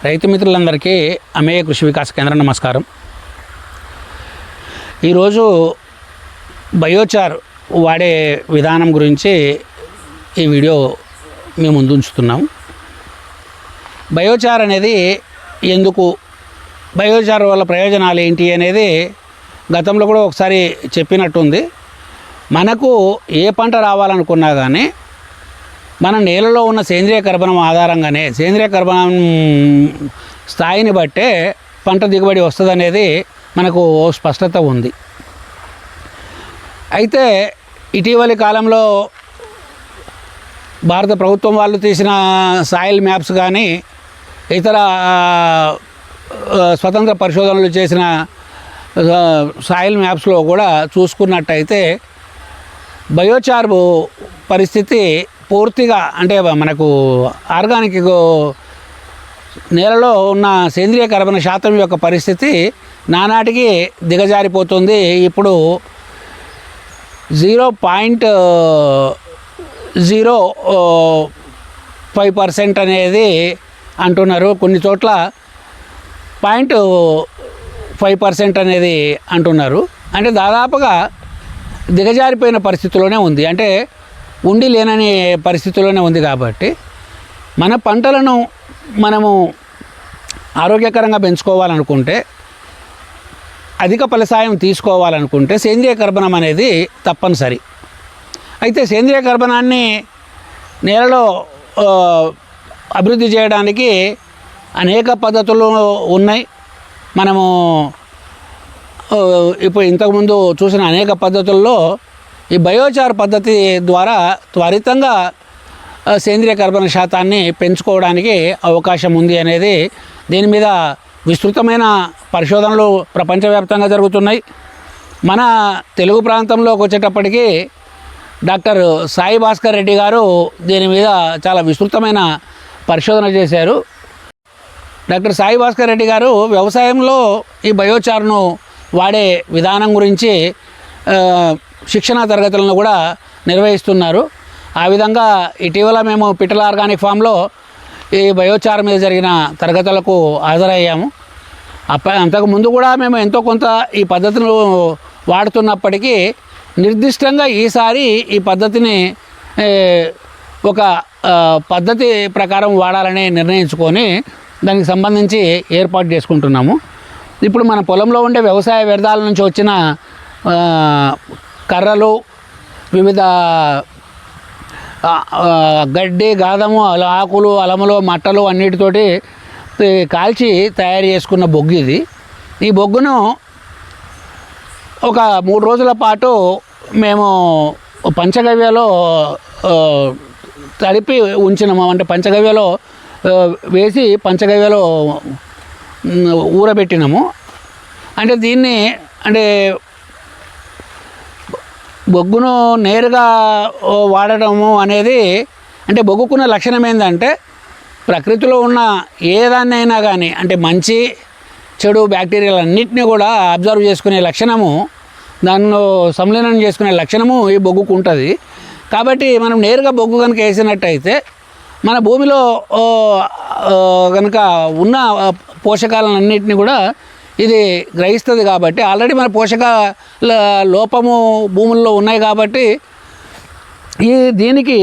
రైతు మిత్రులందరికీ అమేయ కృషి వికాస కేంద్రం నమస్కారం. ఈరోజు బయోచార్ వాడే విధానం గురించి ఈ వీడియో మేము ముందు ఉంచుతున్నాం. బయోచార్ అనేది ఎందుకు, బయోచార్ వల్ల ప్రయోజనాలు ఏంటి అనేది గతంలో కూడా ఒకసారి చెప్పినట్టుంది. మనకు ఏ పంట రావాలనుకున్నా కానీ మన నేలలో ఉన్న సేంద్రియ కర్బనం ఆధారంగానే సేంద్రియ కర్బనం స్థాయిని బట్టే పంట దిగుబడి వస్తుందనేది మనకు స్పష్టత ఉంది. అయితే ఇటీవలి కాలంలో భారత ప్రభుత్వం వాళ్ళు తీసిన సాయిల్ మ్యాప్స్ కానీ ఇతర స్వతంత్ర పరిశోధనలు చేసిన సాయిల్ మ్యాప్స్లో కూడా చూసుకున్నట్టయితే బయోచార్ పరిస్థితి పూర్తిగా అంటే మనకు ఆర్గానిక్ నేలలో ఉన్న సేంద్రియ కర్బన శాతం యొక్క పరిస్థితి నానాటికి దిగజారిపోతుంది. ఇప్పుడు 0.05% అనేది అంటున్నారు, కొన్ని చోట్ల 0.5% అనేది అంటున్నారు. అంటే దాదాపుగా దిగజారిపోయిన పరిస్థితిలోనే ఉంది, అంటే ఉండి లేనని పరిస్థితుల్లోనే ఉంది. కాబట్టి మన పంటలను మనము ఆరోగ్యకరంగా పెంచుకోవాలనుకుంటే, అధిక ఫలసాయం తీసుకోవాలనుకుంటే సేంద్రియ కర్బనం అనేది తప్పనిసరి. అయితే సేంద్రియ కర్బనాన్ని నేలలో అభివృద్ధి చేయడానికి అనేక పద్ధతులు ఉన్నాయి. మనము ఇప్పుడు ఇంతకుముందు చూసిన అనేక పద్ధతుల్లో ఈ బయోచార్ పద్ధతి ద్వారా త్వరితంగా సేంద్రియ కర్బన శాతాన్ని పెంచుకోవడానికి అవకాశం ఉంది అనేది, దీని మీద విస్తృతమైన పరిశోధనలు ప్రపంచవ్యాప్తంగా జరుగుతున్నాయి. మన తెలుగు ప్రాంతంలోకి వచ్చేటప్పటికి డాక్టర్ సాయి భాస్కర్ రెడ్డి గారు దీని మీద చాలా విస్తృతమైన పరిశోధన చేశారు. డాక్టర్ సాయి భాస్కర్ రెడ్డి గారు వ్యవసాయంలో ఈ బయోచార్ను వాడే విధానం గురించి శిక్షణా తరగతులను కూడా నిర్వహిస్తున్నారు. ఆ విధంగా ఇటీవల మేము పిట్టల ఆర్గానిక్ ఫామ్లో ఈ బయోచార్ మీద జరిగిన తరగతులకు హాజరయ్యాము. అంతకుముందు కూడా మేము ఎంతో కొంత ఈ పద్ధతిని వాడుతున్నప్పటికీ నిర్దిష్టంగా ఈసారి ఈ పద్ధతిని ఒక పద్ధతి ప్రకారం వాడాలని నిర్ణయించుకొని దానికి సంబంధించి ఏర్పాటు చేసుకుంటున్నాము. ఇప్పుడు మన పొలంలో ఉండే వ్యవసాయ వ్యర్థాల నుంచి వచ్చిన కర్రలు, వివిధ గడ్డి, గాదము, ఆకులు, అలములు, మట్టలు అన్నిటితోటి కాల్చి తయారు చేసుకున్న బొగ్గు ఇది. ఈ బొగ్గును ఒక 3 రోజుల పాటు మేము పంచగవ్యలో తడిపి ఉంచినాము. అంటే పంచగవ్యలో వేసి పంచగవ్యలో ఊరబెట్టినాము. అంటే దీన్ని అంటే బొగ్గును నేరుగా వాడటము అనేది, అంటే బొగ్గుకున్న లక్షణం ఏంటంటే ప్రకృతిలో ఉన్న ఏదాన్నైనా కానీ అంటే మంచి చెడు బ్యాక్టీరియాలు అన్నింటినీ కూడా అబ్జర్వ్ చేసుకునే లక్షణము, దానిలో సంలీనం చేసుకునే లక్షణము ఈ బొగ్గుకు ఉంటుంది. కాబట్టి మనం నేరుగా బొగ్గు కనుక వేసినట్టయితే మన భూమిలో కనుక ఉన్న పోషకాలన్నింటినీ కూడా ఇది గ్రహిస్తుంది. కాబట్టి ఆల్రెడీ మన పోషకాల లోపము భూముల్లో ఉన్నాయి. కాబట్టి దీనికి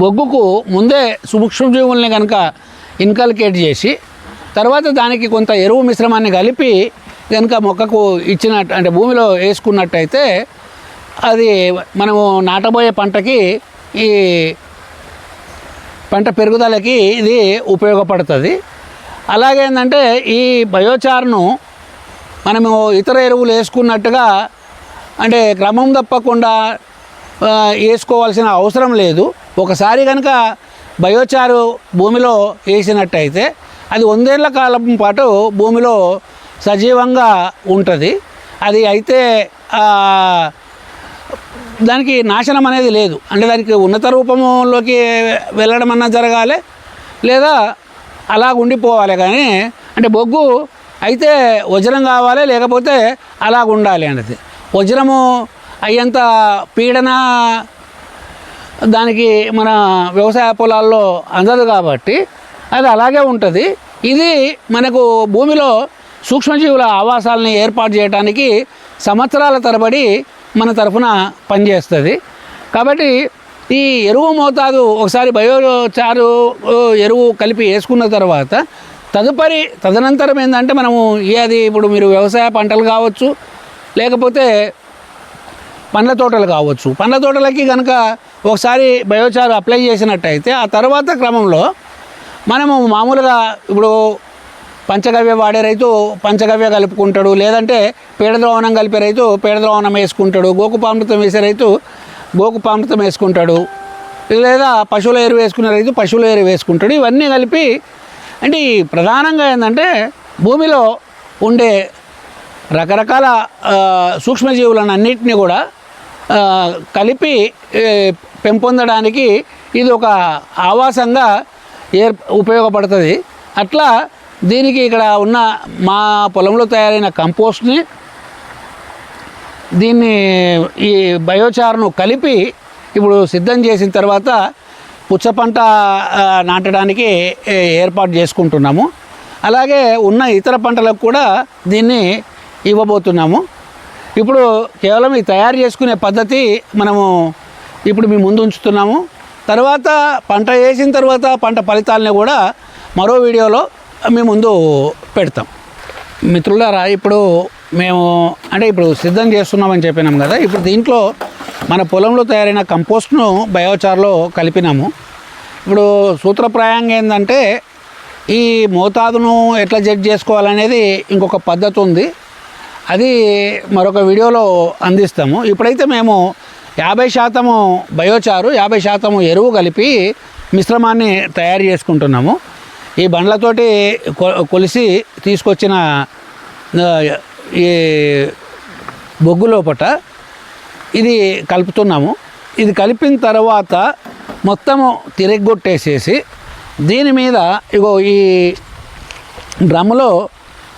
బొగ్గుకు ముందే సూక్ష్మజీవుల్ని కనుక ఇన్కల్కేట్ చేసి తర్వాత దానికి కొంత ఎరువు మిశ్రమాన్ని కలిపి కనుక మొక్కకు ఇచ్చినట్టు అంటే భూమిలో వేసుకున్నట్టయితే అది మనము నాటబోయే పంటకి ఈ పంట పెరుగుదలకి ఇది ఉపయోగపడుతుంది. అలాగే ఏంటంటే ఈ బయోచార్ను మనము ఇతర ఎరువులు వేసుకున్నట్టుగా అంటే క్రమం తప్పకుండా వేసుకోవాల్సిన అవసరం లేదు. ఒకసారి కనుక బయోచారు భూమిలో వేసినట్టయితే అది 100 ఏళ్ల కాలం పాటు భూమిలో సజీవంగా ఉంటుంది. అది అయితే దానికి నాశనం అనేది లేదు. అంటే దానికి ఉన్నత రూపంలోకి వెళ్ళడం అన్నా జరగాలి, లేదా అలా ఉండిపోవాలి. కానీ అంటే బొగ్గు అయితే వజ్రం కావాలి, లేకపోతే అలా ఉండాలి అనేది. వజ్రము అయ్యేంత పీడన దానికి మన వ్యవసాయ పొలాల్లో అందదు. కాబట్టి అది అలాగే ఉంటుంది. ఇది మనకు భూమిలో సూక్ష్మజీవుల ఆవాసాలని ఏర్పాటు చేయడానికి సంవత్సరాల తరబడి మన తరఫున పనిచేస్తుంది. కాబట్టి ఈ ఎరువు మోతాదు ఒకసారి బయోచారు ఎరువు కలిపి వేసుకున్న తర్వాత తదనంతరం ఏంటంటే మనము అది ఇప్పుడు మీరు వ్యవసాయ పంటలు కావచ్చు, లేకపోతే పండ్ల తోటలు కావచ్చు. పండ్ల తోటలకి కనుక ఒకసారి బయోచారు అప్లై చేసినట్టయితే ఆ తర్వాత క్రమంలో మనము మామూలుగా ఇప్పుడు పంచగవ్య వాడే రైతు పంచగవ్య కలుపుకుంటాడు, లేదంటే పేడద్రోవణం కలిపే రైతు పేడద్రోవణం వేసుకుంటాడు, గోకుపామృతం వేసే రైతు గోకుపామృతం వేసుకుంటాడు, లేదా పశువుల ఎరువు వేసుకునే రైతు పశువుల ఎరువు వేసుకుంటాడు. ఇవన్నీ కలిపి అంటే ప్రధానంగా ఏంటంటే భూమిలో ఉండే రకరకాల సూక్ష్మజీవులను అన్నింటినీ కూడా కలిపి పెంపొందడానికి ఇది ఒక ఆవాసంగా ఉపయోగపడుతుంది. అట్లా దీనికి ఇక్కడ ఉన్న మా పొలంలో తయారైన కంపోస్ట్ని దీన్ని ఈ బయోచార్ను కలిపి ఇప్పుడు సిద్ధం చేసిన తర్వాత పుచ్చ పంట నాటడానికి ఏర్పాటు చేసుకుంటున్నాము. అలాగే ఉన్న ఇతర పంటలకు కూడా దీన్ని ఇవ్వబోతున్నాము. ఇప్పుడు కేవలం ఈ తయారు చేసుకునే పద్ధతి మనము ఇప్పుడు మీ ముందు ఉంచుతున్నాము. తర్వాత పంట వేసిన తర్వాత పంట ఫలితాలని కూడా మరో వీడియోలో మీ ముందు పెడతాం. మిత్రులారా, ఇప్పుడు మేము ఇప్పుడు సిద్ధం చేస్తున్నామని చెప్పినాం కదా, ఇప్పుడు దీంట్లో మన పొలంలో తయారైన కంపోస్ట్ను బయోచార్లో కలిపినాము. ఇప్పుడు సూత్రప్రాయంగా ఏంటంటే ఈ మోతాదును ఎట్లా జడ్జ్ చేసుకోవాలనేది ఇంకొక పద్ధతి ఉంది. అది మరొక వీడియోలో అందిస్తాము. ఇప్పుడైతే మేము 50% బయోచారు 50% ఎరువు కలిపి మిశ్రమాన్ని తయారు చేసుకుంటున్నాము. ఈ బండ్లతోటి కొలిసి తీసుకొచ్చిన ఈ బొగ్గు లోపట ఇది కలుపుతున్నాము. ఇది కలిపిన తర్వాత మొత్తము తిరగొట్టేసేసి దీని మీద ఇగో ఈ డ్రమ్ములో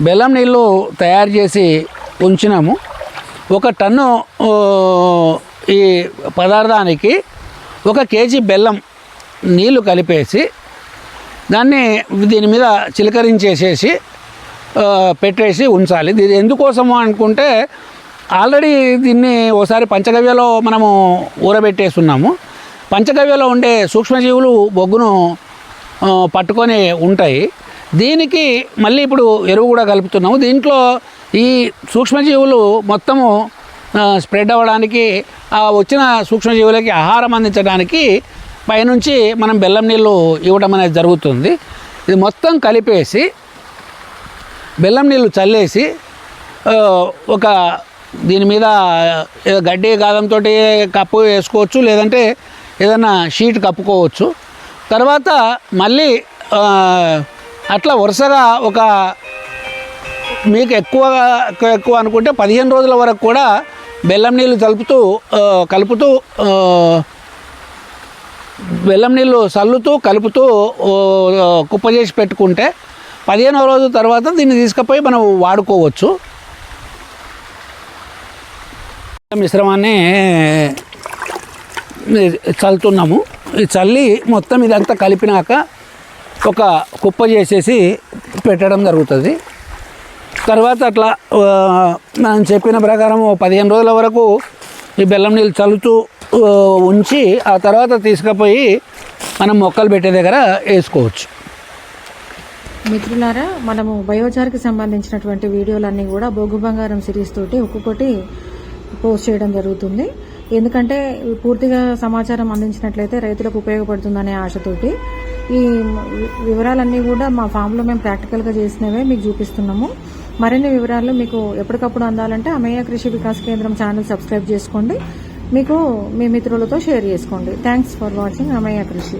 బెల్లం నీళ్ళు తయారు చేసి ఉంచినాము. 1 టన్ను ఈ పదార్థానికి 1 కేజీ బెల్లం నీళ్ళు కలిపేసి దీని మీద చిలకరించేసేసి పెట్టేసి ఉంచాలి. ఇది ఎందుకోసము అనుకుంటే ఆల్రెడీ దీన్ని ఒకసారి పంచగవ్యలో మనము ఊరబెట్టేస్తున్నాము. పంచగవ్యలో ఉండే సూక్ష్మజీవులు బొగ్గును పట్టుకొని ఉంటాయి. దీనికి మళ్ళీ ఇప్పుడు ఎరువు కూడా కలుపుతున్నాము. దీంట్లో ఈ సూక్ష్మజీవులు మొత్తము స్ప్రెడ్ అవ్వడానికి వచ్చిన సూక్ష్మజీవులకి ఆహారం అందించడానికి పైనుంచి మనం బెల్లం నీళ్ళు ఇవ్వడం అనేది జరుగుతుంది. ఇది మొత్తం కలిపేసి బెల్లం నీళ్ళు చల్లేసి ఒక దీని మీద గడ్డి గాదంతో కప్పు వేసుకోవచ్చు, లేదంటే ఏదైనా షీట్ కప్పుకోవచ్చు. తర్వాత మళ్ళీ అట్లా వరుసగా ఒక మీకు ఎక్కువ అనుకుంటే 15 రోజుల వరకు కూడా బెల్లం నీళ్ళు కలుపుతూ బెల్లం నీళ్ళు చల్లుతూ కలుపుతూ కుప్ప చేసి పెట్టుకుంటే 15వ రోజు తర్వాత దీన్ని తీసుకుపోయి మనం వాడుకోవచ్చు. మిశ్రమాన్ని చల్లుతున్నాము. ఈ చల్లి మొత్తం ఇదంతా కలిపినాక ఒక కుప్ప చేసేసి పెట్టడం జరుగుతుంది. తర్వాత అట్లా మనం చెప్పిన ప్రకారం 15 రోజుల వరకు ఈ బెల్లం నీళ్ళు చల్లుతూ ఉంచి ఆ తర్వాత తీసుకుపోయి మనం మొక్కలు పెట్టే దగ్గర వేసుకోవచ్చు. మిత్రులారా, మనము బయోచార్కి సంబంధించినటువంటి వీడియోలన్నీ కూడా బొగ్గు బంగారం సిరీస్ తోటి ఒక్కొక్కటి పోస్ట్ చేయడం జరుగుతుంది. ఎందుకంటే పూర్తిగా సమాచారం అందించినట్లయితే రైతులకు ఉపయోగపడుతుందనే ఆశతోటి ఈ వివరాలన్నీ కూడా మా ఫామ్లో మేము ప్రాక్టికల్గా చేసినవే మీకు చూపిస్తున్నాము. మరిన్ని వివరాలు మీకు ఎప్పటికప్పుడు అందాలంటే అమయ్య కృషి వికాస్ కేంద్రం ఛానల్ సబ్స్క్రైబ్ చేసుకోండి. మీకు మీ మిత్రులతో షేర్ చేసుకోండి. థ్యాంక్స్ ఫర్ వాచింగ్ అమయ్య కృషి.